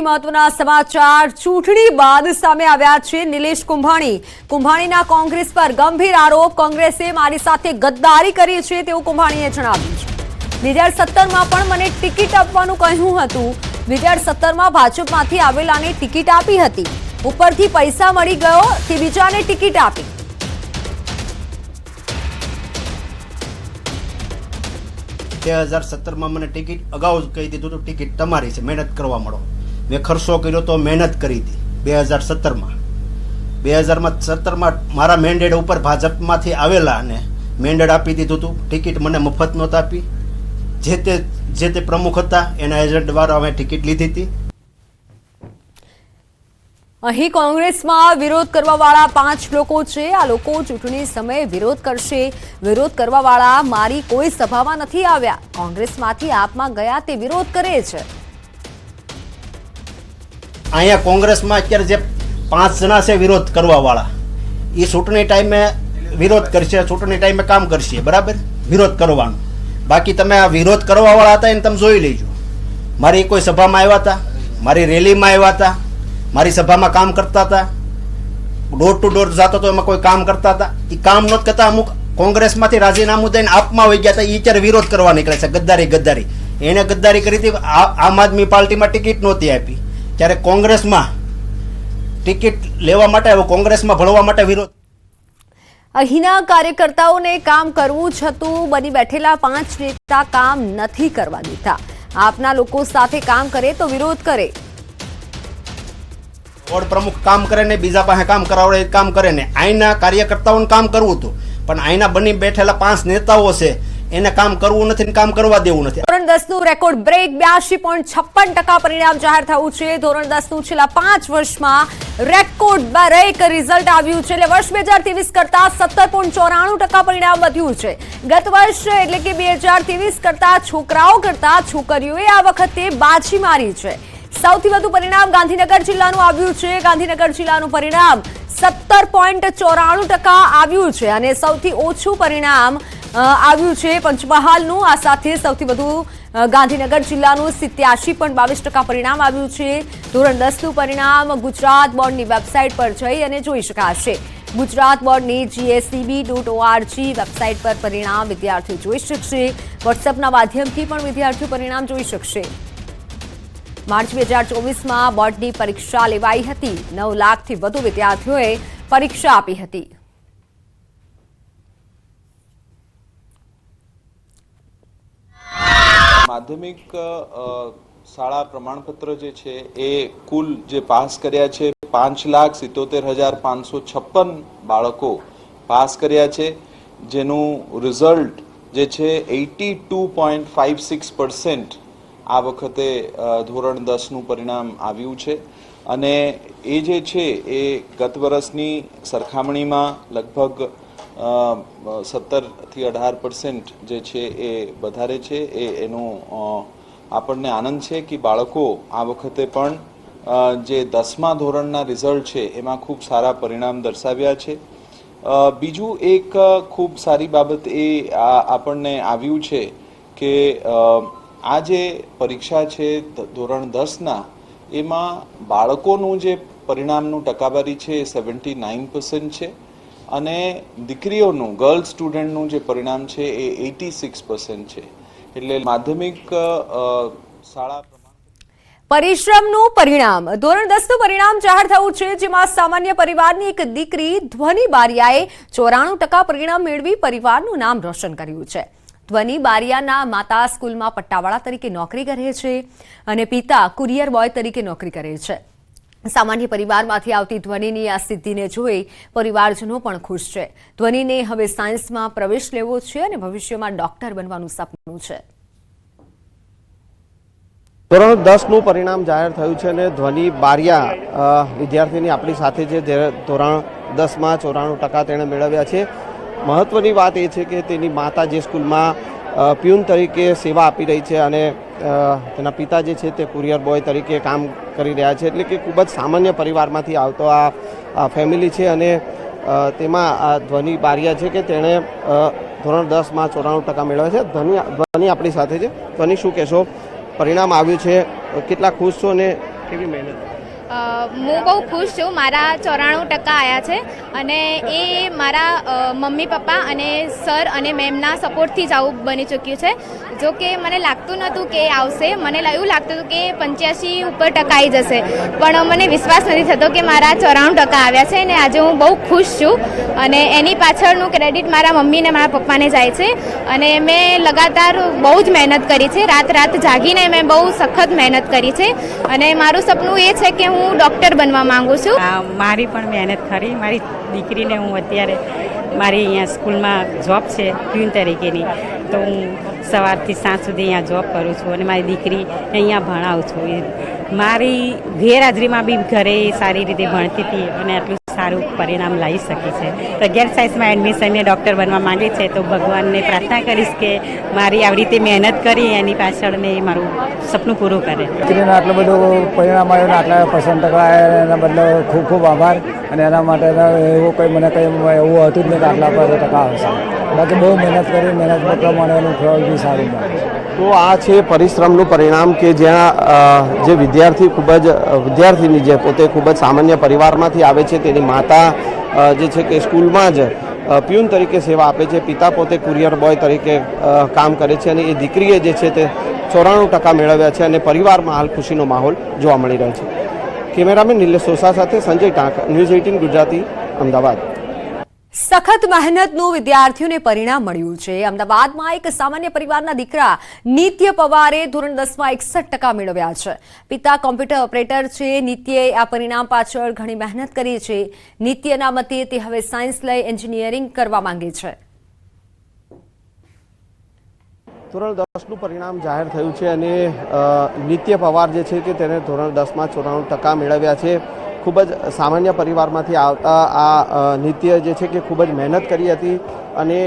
સૌથી મહત્વના સમાચાર ચૂંટણી બાદ સામે આવ્યા છે। નિલેશ કુંભાણીના કોંગ્રેસ પર ગંભીર આરોપ। કોંગ્રેસે મારી સાથે ગદ્દારી કરી છે તેવું કુંભાણીએ જણાવ્યું છે। 2017માં પણ મને ટિકિટ આપવાનું કહ્યું હતું। 2017માં ભાજપમાંથી આવેલાને ટિકિટ આપી હતી, ઉપરથી પૈસા મળી ગયો તે બીજાને ટિકિટ આપી। મને ટિકિટ અગાઉ કહી દીધું તો ટિકિટ તમારી છે, મહેનત કરવા મળો। મેં ખર્ચો કર્યો તો મહેનત કરી હતી 2017માં। 2017માં મારા મેન્ડેટ ઉપર ભાજપમાંથી આવેલા અને મેન્ડેટ આપી દીધું હતું। ટિકિટ મને મફત નહોતી આપી। જે તે પ્રમુખ હતા એના એજન્ટ દ્વારા અમે ટિકિટ લીધી હતી। અહીં કોંગ્રેસમાં વિરોધ કરવાવાળા 5 લોકો છે। આ લોકો ચૂંટણી સમયે વિરોધ કરશે। વિરોધ કરવાવાળા મારી કોઈ સભામાં નથી આવ્યા, કોંગ્રેસમાંથી આપમાં ગયા તે વિરોધ કરે છે। અહીંયા કોંગ્રેસમાં અત્યારે જે 5 જણા છે વિરોધ કરવાવાળા, એ ચૂંટણી ટાઈમે વિરોધ કરશે, ચૂંટણી ટાઈમે કામ કરશે, બરાબર? વિરોધ કરવાનો। બાકી તમે આ વિરોધ કરવાવાળા હતા એને તમે જોઈ લેજો। મારી કોઈ સભામાં આવ્યા હતા, મારી રેલીમાં આવ્યા હતા, મારી સભામાં કામ કરતા હતા, ડોર ટુ ડોર જતો તો એમાં કોઈ કામ કરતા હતા। એ કામ નહોત કરતા। અમુક કોંગ્રેસમાંથી રાજીનામું દઈને આપમાં વહી ગયા હતા, એ અત્યારે વિરોધ કરવા નીકળે છે। ગદ્દારી એને ગદ્દારી કરી હતી। આમ આદમી પાર્ટીમાં ટિકિટ નહોતી આપી, ત્યારે કોંગ્રેસમાં ટિકિટ લેવા માટે, કોંગ્રેસમાં ભળવા માટે વિરોધ। અહીંના કાર્યકર્તાઓને કામ કરવું જ હતું, બની બેઠેલા 5 નેતા કામ નથી કરવા દેતા। આપના લોકો સાથે કામ કરે તો વિરોધ કરે। વોર્ડ પ્રમુખ કામ કરે ને બીજા પાસે કામ કરાવડે કામ કરે ને, અહીંના કાર્યકર્તાઓને કામ કરવું હતું, પણ અહીંના બની બેઠેલા 5 નેતાઓ છે એને કામ કરવું નથી ને કામ કરવા દેવું નથી। ધોરણ 10નું રેકોર્ડ બ્રેક 82.56% પરિણામ જાહેર થયું છે। ધોરણ 10નું છેલ્લા 5 વર્ષમાં રેકોર્ડ બ્રેક રિઝલ્ટ આવ્યું છે। એટલે વર્ષ 2023 કરતા 17.94% પરિણામ વધ્યું છે। ગત વર્ષ એટલે કે 2023 કરતા છોકરાઓ કરતા છોકરીઓએ આ વખતે બાજી મારી છે। સૌથી વધુ પરિણામ ગાંધીનગર જિલ્લાનું આવ્યું છે। ગાંધીનગર જિલ્લાનું પરિણામ 17.94% આવ્યું છે અને સૌથી ઓછું પરિણામ આવ્યું છે પંચમહાલનું। આ સાથે સૌથી વધુ ગાંધીનગર જિલ્લાનું 87.22% પરિણામ આવ્યું છે। ધોરણ 10નું પરિણામ ગુજરાત બોર્ડની વેબસાઇટ પર જઈ અને જોઈ શકાશે। ગુજરાત બોર્ડની GSEB.org વેબસાઇટ પર પરિણામ વિદ્યાર્થીઓ જોઈ શકશે। વોટ્સએપના માધ્યમથી પણ વિદ્યાર્થીઓ પરિણામ જોઈ શકશે। માર્ચ 2024માં બોર્ડની પરીક્ષા લેવાઈ હતી। 9 લાખથી વધુ વિદ્યાર્થીઓએ પરીક્ષા આપી હતી। માધ્યમિક શાળા પ્રમાણપત્ર જે છે એ કુલ જે પાસ કર્યા છે 5,77,556 બાળકો પાસ કર્યા છે, જેનું રિઝલ્ટ જે છે 82.56% આ વખતે ધોરણ 10નું પરિણામ આવ્યું છે। અને એ જે છે એ ગત વર્ષની સરખામણીમાં લગભગ 17થી 18% જે છે એ વધારે છે। એનો આપણને આનંદ છે કે બાળકો આ વખતે પણ જે 10મા ધોરણના રિઝલ્ટ છે એમાં ખૂબ સારા પરિણામ દર્શાવ્યા છે। બીજું એક ખૂબ સારી બાબત એ આપણને આવ્યું છે કે આ જે પરીક્ષા છે ધોરણ 10ના, એમાં બાળકોનું જે પરિણામનું ટકાવારી છે એ 79% છે અને દીકરીઓનું, ગર્લ સ્ટુડન્ટનું જે પરિણામ છે એ 86% છે। એટલે માધ્યમિક શાળા પરિશ્રમનું પરિણામ ધોરણ 10નું પરિણામ જાહેર થયું છે, જેમાં સામાન્ય પરિવારની એક દીકરી ધ્વની બારિયાએ 94% પરિણામ મેળવી પરિવારનું નામ રોશન કર્યું છે। ધ્વની બારિયાના માતા સ્કૂલમાં પટ્ટાવાળા તરીકે નોકરી કરે છે અને પિતા કુરિયર બોય તરીકે નોકરી કરે છે। સામાન્ય પરિવારમાંથી આવતી ધ્વનીની આ સિદ્ધિને જોઈ પરિવારજનો પણ ખુશ છે। ધ્વનીને હવે સાયન્સમાં પ્રવેશ લેવો છે અને ભવિષ્યમાં ડોક્ટર બનવાનું સપનું છે। ધોરણ 10નું પરિણામ જાહેર થયું છે અને ધ્વની બારિયા વિદ્યાર્થીની આપણી સાથે છે, જે ધોરણ 10માં 94% તેણે મેળવ્યા છે। મહત્વની વાત એ છે કે તેની માતા જે સ્કૂલમાં પ્યુન તરીકે સેવા આપી રહી છે અને તેના પિતા જે છે તે કુરિયર બોય તરીકે કામ કરી રહ્યા છે। એટલે કે ખૂબ જ સામાન્ય પરિવારમાંથી આવતો આ ફેમિલી છે અને તેમાં આ ધ્વની બારિયા છે કે તેણે ધોરણ 10માં 94% મેળવ્યા છે। ધ્વની આપણી સાથે છે। ધ્વની, શું કહેશો, પરિણામ આવ્યું છે, કેટલા ખુશ છો અને કેવી મહેનત? હું બહુ ખુશ છું. મારા 94% આવ્યા છે અને એ મારા મમ્મી પપ્પા અને સર અને મેમના સપોર્ટથી જ આવું બની ચૂક્યું છે. જો કે મને લાગતું નહોતું કે આવશે, મને એવું લાગતું હતું કે 85 ઉપર ટકા આવી જશે, પણ મને વિશ્વાસ નથી થતો કે મારા 94% આવ્યા છે અને આજે હું બહુ ખુશ છું. અને એની પાછળનું ક્રેડિટ મારા મમ્મી અને મારા પપ્પાને જાય છે. અને મેં લગાતાર બહુ જ મહેનત કરી છે, રાત જાગીને મેં બહુ સખત મહેનત કરી છે અને મારું સપનું એ છે કે હું ડૉક્ટર બનવા માંગુ છું. મારી પણ મહેનત ખરી. મારી દીકરીને હું અત્યારે મારી અહીંયા સ્કૂલમાં જોબ છે પ્યુન તરીકેની, તો હું સવારથી સાંજ સુધી અહીંયા જોબ કરું છું અને મારી દીકરી અહીંયા ભણાવું છું. મારી ગેરહાજરીમાં બી ઘરે સારી રીતે ભણતી હતી અને આટલું સારું પરિણામ લાવી શકી છે. તો 11 સાયન્સમાં એડમિશનને ડૉક્ટર બનવા માંગે છે, તો ભગવાનને પ્રાર્થના કરીશ કે મારી આવી રીતે મહેનત કરી એની પાછળ ને મારું સપનું પૂરું કરે. દીકરીને આટલું બધું પરિણામ આવ્યું ને આટલા % આવ્યા એના બદલે ખૂબ ખૂબ આભાર. અને એના માટે એવું કંઈ મને કંઈ એવું હતું જ નહીં કે આટલા પર ટકા આવશે. બાકી બહુ મહેનત કરી, મહેનત પ્રમાણે એનું ફળ બી સારું મળે. તો આ છે પરિશ્રમનું પરિણામ કે જ્યાં જે વિદ્યાર્થીની જે પોતે ખૂબ જ સામાન્ય પરિવારમાંથી આવે છે, તેની માતા જે છે કે સ્કૂલમાં જ પ્યુન તરીકે સેવા આપે છે, પિતા પોતે કુરિયર બોય તરીકે કામ કરે છે અને એ દીકરીએ જે છે તે 94% મેળવ્યા છે અને પરિવારમાં હાલ ખુશીનો માહોલ જોવા મળી રહ્યો છે. કેમેરામેન નિલેશ સોસા સાથે સંજય ટાંક, ન્યૂઝ 18 ગુજરાતી, અમદાવાદ. સખત મહેનતનું વિદ્યાર્થીઓને પરિણામ મળ્યું છે. અમદાવાદમાં એક સામાન્ય પરિવારના દીકરા નિત્ય પવારે ધોરણ 10માં 61% મેળવ્યા છે. પિતા કોમ્પ્યુટર ઓપરેટર છે. નિત્યએ આ પરિણામ પાછળ ઘણી મહેનત કરી છે. નિત્યના મતે તે હવે સાયન્સ લઈ એન્જિનિયરિંગ કરવા માંગે છે. ધોરણ 10નું પરિણામ જાહેર થયું છે અને નિત્ય પવાર જે છે કે તેને ધોરણ 10માં 94% મેળવ્યા છે. ખૂબ જ સામાન્ય પરિવારમાંથી આવતા આ નિત્ય જે છે કે ખૂબ જ મહેનત કરી હતી અને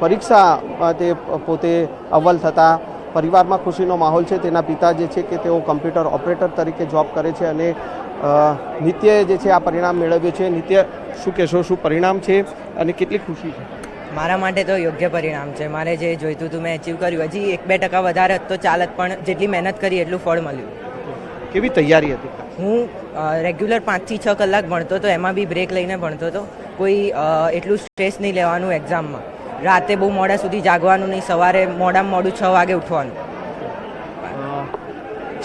પરીક્ષામાં તે પોતે અવ્વલ થતાં પરિવારમાં ખુશીનો માહોલ છે. તેના પિતા જે છે કે તેઓ કમ્પ્યુટર ઓપરેટર તરીકે જોબ કરે છે અને નિત્યએ જે છે આ પરિણામ મેળવ્યું છે. નિત્ય, શું કહેશો, શું પરિણામ છે અને કેટલી ખુશી છે? મારા માટે તો યોગ્ય પરિણામ છે. મારે જે જોઈતું હતું મેં અચીવ કર્યું. હજી 1-2% વધારે તો ચાલત, પણ જેટલી મહેનત કરી એટલું ફળ મળ્યું. કેવી તૈયારી હતી? હું રેગ્યુલર 5 થી 6 કલાક ભણતો હતો, એમાં બી બ્રેક લઈને ભણતો હતો. કોઈ એટલું સ્ટ્રેસ નહીં લેવાનું એક્ઝામમાં. રાતે બહુ મોડા સુધી જાગવાનું નહીં, સવારે મોડામાં મોડું 6 વાગે ઉઠવાનું.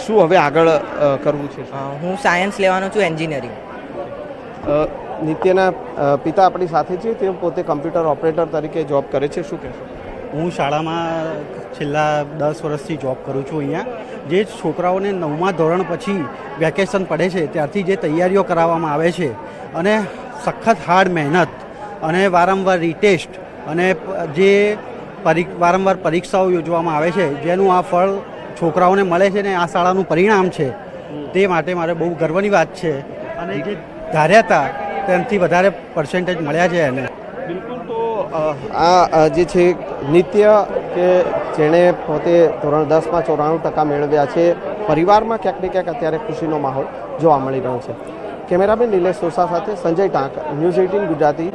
શું હવે આગળ કરવું છે? હું સાયન્સ લેવાનો છું, એન્જિનિયરિંગ. નિત્યના પિતા આપણી સાથે છે, તેઓ પોતે કમ્પ્યુટર ઓપરેટર તરીકે જોબ કરે છે. શું કહેશો? હું શાળામાં છેલ્લા 10 વર્ષથી જોબ કરું છું. અહીંયા જે છોકરાઓને 9મા ધોરણ પછી વેકેશન પડે છે ત્યારથી જે તૈયારીઓ કરાવવામાં આવે છે અને સખત હાર્ડ મહેનત અને વારંવાર રીટેસ્ટ અને જે વારંવાર પરીક્ષાઓ યોજવામાં આવે છે, જેનું આ ફળ છોકરાઓને મળે છે ને આ શાળાનું પરિણામ છે, તે માટે મારે બહુ ગર્વની વાત છે. અને જે ધાર્યા હતા તેનાથી વધારે % મળ્યા છે એને. બિલકુલ. તો આ જે છે નિત્ય કે જેણે પોતે ધોરણ 10માં 94% મેળવ્યા છે, પરિવારમાં ક્યાંક ને ક્યાંક અત્યારે ખુશીનો માહોલ જોવા મળી રહ્યો છે. કેમેરામેન નિલેશ સોસા સાથે સંજય ટાંક, ન્યૂઝ 18 ગુજરાતી,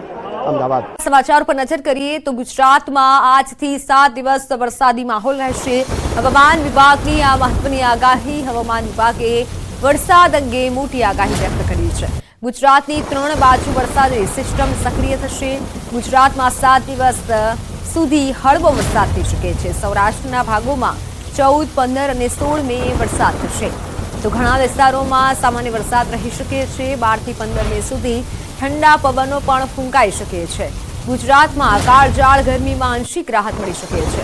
અમદાવાદ. સમાચાર પર નજર કરીએ તો ગુજરાતમાં આજથી 7 દિવસ વરસાદી માહોલ રહેશે. હવામાન વિભાગની આ મહત્વની આગાહી. હવામાન વિભાગે વરસાદ અંગે મોટી આગાહી વ્યક્ત કરી છે. ગુજરાતની 3 બાજુ વરસાદી સિસ્ટમ સક્રિય થશે. ગુજરાતમાં 7 દિવસ સુધી હળવો વરસાદ થઈ શકે છે. સૌરાષ્ટ્રના ભાગોમાં 14, 15 અને 16 મે વરસાદ થશે. તો ઘણા વિસ્તારોમાં સામાન્ય વરસાદ રહી શકે છે. 12 થી 15 મે સુધી ઠંડા પવનો પણ ફૂંકાઈ શકે છે. ગુજરાતમાં કાળઝાળ ગરમીમાં આંશિક રાહત મળી શકે છે.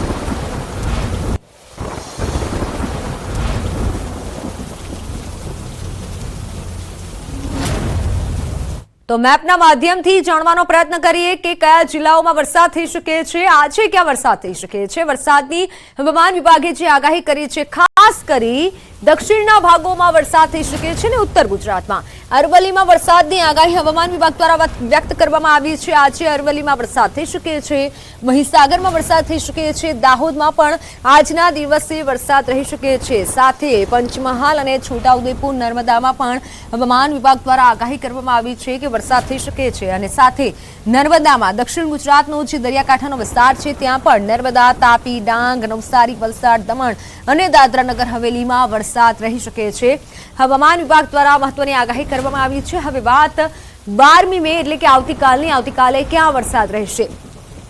તો મેપના માધ્યમથી જાણવાનો પ્રયત્ન કરીએ કે કયા જિલ્લાઓમાં વરસાદ થઈ શકે છે. આજે ક્યાં વરસાદ થઈ શકે છે. વરસાદની હવામાન વિભાગે જે આગાહી કરી છે, ખાસ કરી દક્ષિણના ભાગોમાં વરસાદ થઈ શકે છે અને ઉત્તર ગુજરાતમાં અરવલ્લીમાં વરસાદની આગાહી હવામાન વિભાગ દ્વારા વ્યક્ત કરવામાં આવી છે। આજે અરવલ્લીમાં વરસાદ થઈ શકે છે, મહીસાગરમાં વરસાદ થઈ શકે છે, દાહોદમાં પણ આજના દિવસે વરસાદ રહી શકે છે। સાથે પંચમહાલ અને છોટાઉદેપુર નર્મદામાં પણ હવામાન વિભાગ દ્વારા આગાહી કરવામાં આવી છે કે વરસાદ થઈ શકે છે। અને સાથે નર્મદામાં દક્ષિણ ગુજરાતનો જે દરિયાકાંઠાનો વિસ્તાર છે ત્યાં પણ નર્મદા, તાપી, ડાંગ, નવસારી, વલસાડ, દમણ અને દાદરા નગર હવેલીમાં વરસાદ રહી શકે છે। હવામાન વિભાગ દ્વારા મહત્વની આગાહી કરવામાં આવી છે। હવે વાત 12મી મે એટલે કે આવતીકાલે ક્યાં વરસાદ રહેશે?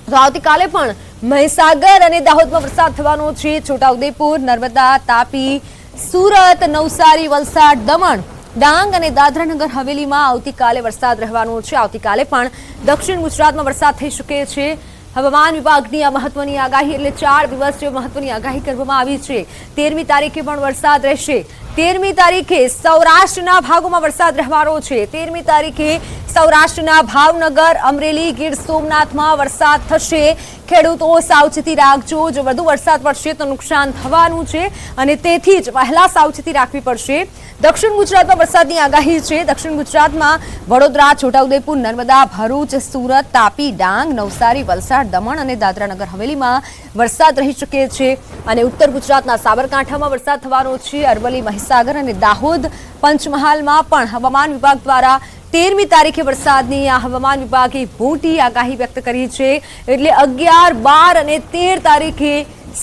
તો આવતીકાલે પણ મહીસાગર અને દાહોદમાં વરસાદ થવાનો છે। છોટાઉદેપુર, નર્મદા, તાપી, સુરત, નવસારી, વલસાડ, દમણ, ડાંગ અને દાદરા નગર હવેલીમાં આવતીકાલે વરસાદ રહેવાનો છે। આવતીકાલે પણ દક્ષિણ ગુજરાતમાં વરસાદ થઈ શકે છે। હવામાન વિભાગની આ મહત્વની આગાહી એટલે 4 દિવસ જે મહત્વની આગાહી કરવામાં આવી છે। 13મી તારીખે પણ વરસાદ રહેશે। 13મી તારીખે સૌરાષ્ટ્રના ભાગોમાં વરસાદ રહેવાનો છે। 13મી તારીખે સૌરાષ્ટ્રના ભાવનગર, અમરેલી, ગીર સોમનાથમાં વરસાદ થશે। ખેડૂતો સાવચેતી રાખજો, જો વધુ વરસાદ પડશે તો નુકસાન થવાનું છે અને તેથી જ પહેલા સાવચેતી રાખવી પડશે। દક્ષિણ ગુજરાતમાં વરસાદની આગાહી છે। દક્ષિણ ગુજરાતમાં વડોદરા, છોટાઉદેપુર, નર્મદા, ભરૂચ, સુરત, તાપી, ડાંગ, નવસારી, વલસાડ, દમણ અને દાદરા નગર હવેલીમાં વરસાદ રહી શકે છે। અને ઉત્તર ગુજરાતના સાબરકાંઠામાં વરસાદ થવાનો છે। અરવલ્લી, મહીસાગર અને દાહોદ, પંચમહાલમાં પણ હવામાન વિભાગ દ્વારા 13મી તારીખે વરસાદની આ હવામાન વિભાગે મોટી આગાહી વ્યક્ત કરી છે। એટલે 11, 12 અને 13 તારીખે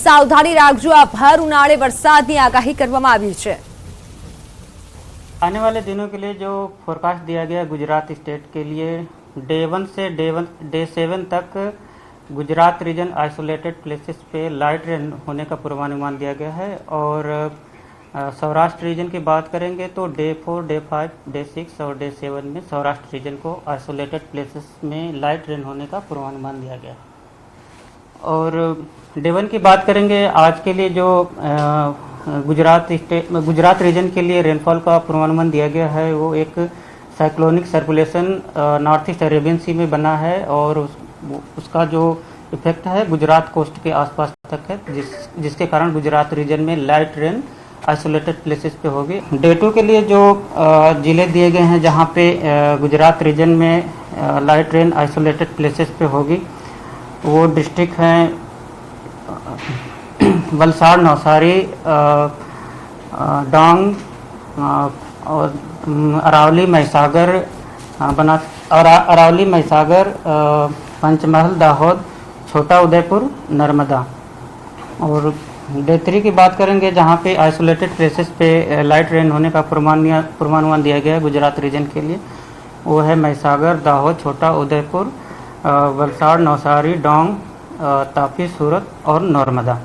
સાવધાની રાખજો। આ ભર ઉનાળે વરસાદની આગાહી કરવામાં આવી છે। आने वाले दिनों के लिए जो फोरकास्ट दिया गया गुजरात स्टेट के लिए डे 1 से डे 7 तक गुजरात रीजन आइसोलेटेड प्लेसेस पे लाइट रेन होने का पूर्वानुमान दिया गया है। और सौराष्ट्र रीजन की बात करेंगे तो डे 4, डे 5, डे 6 और डे 7 में सौराष्ट्र रीजन को आइसोलेटेड प्लेसेस में लाइट रेन होने का पूर्वानुमान दिया गया है। और डे 1 की बात करेंगे, आज के लिए जो गुजरात रीजन के लिए रेनफॉल का पूर्वानुमान दिया गया है वो एक cyclonic circulation north east Arabian sea में बना है और उसका जो इफेक्ट है गुजरात कोस्ट के आसपास तक है, जिसके कारण गुजरात रीजन में लाइट रेन आइसोलेटेड प्लेसेस पे होगी। डे 2 के लिए जो जिले दिए गए हैं जहाँ पे गुजरात रीजन में लाइट रेन आइसोलेटेड प्लेसेस पे होगी वो डिस्ट्रिक्ट हैं वलसाड़, नवसारी, डांग और अरावली, महिसागर, अरावली, महिसागर, पंचमहल, दाहोद, छोटा उदयपुर, नर्मदा। और डे 3 की बात करेंगे जहाँ पे आइसोलेटेड प्लेसेस पे लाइट रेन होने का पूर्वानुमान दिया गया है गुजरात रीजन के लिए, वो है महिसागर, दाहोद, छोटा उदयपुर, वलसाड़, नवसारी, डांग, तापी, सूरत और नर्मदा।